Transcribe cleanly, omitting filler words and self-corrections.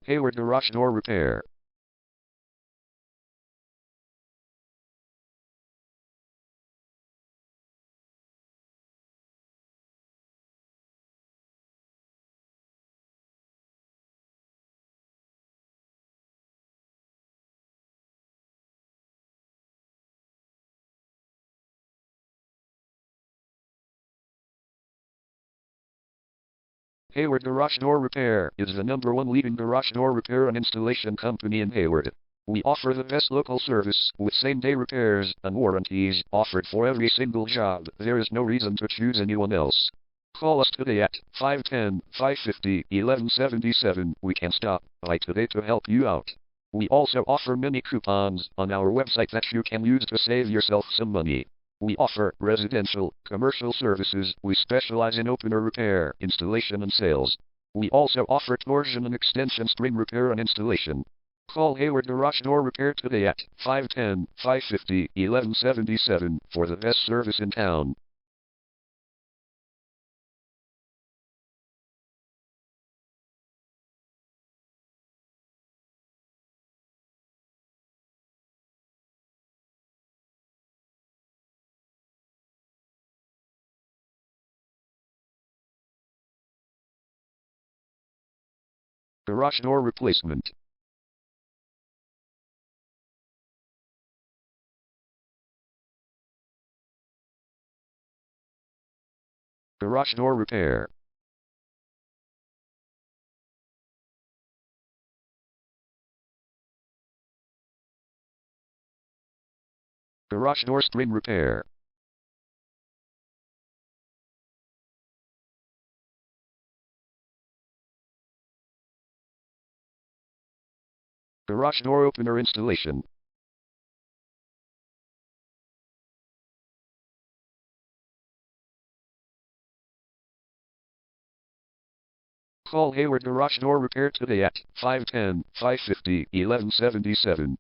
Hayward Garage Door Repair. Hayward Garage Door Repair is the #1 leading garage door repair and installation company in Hayward. We offer the best local service with same-day repairs and warranties offered for every single job. There is no reason to choose anyone else. Call us today at 510-550-1177. We can stop by today to help you out. We also offer many coupons on our website that you can use to save yourself some money. We offer residential, commercial services. We specialize in opener repair, installation and sales. We also offer torsion and extension string repair and installation. Call Hayward Garage Door Repair today at 510-550-1177 for the best service in town. Garage door replacement. Garage door repair. Garage door string repair. Garage door opener installation. Call Hayward Garage Door Repair today at 510-550-1177.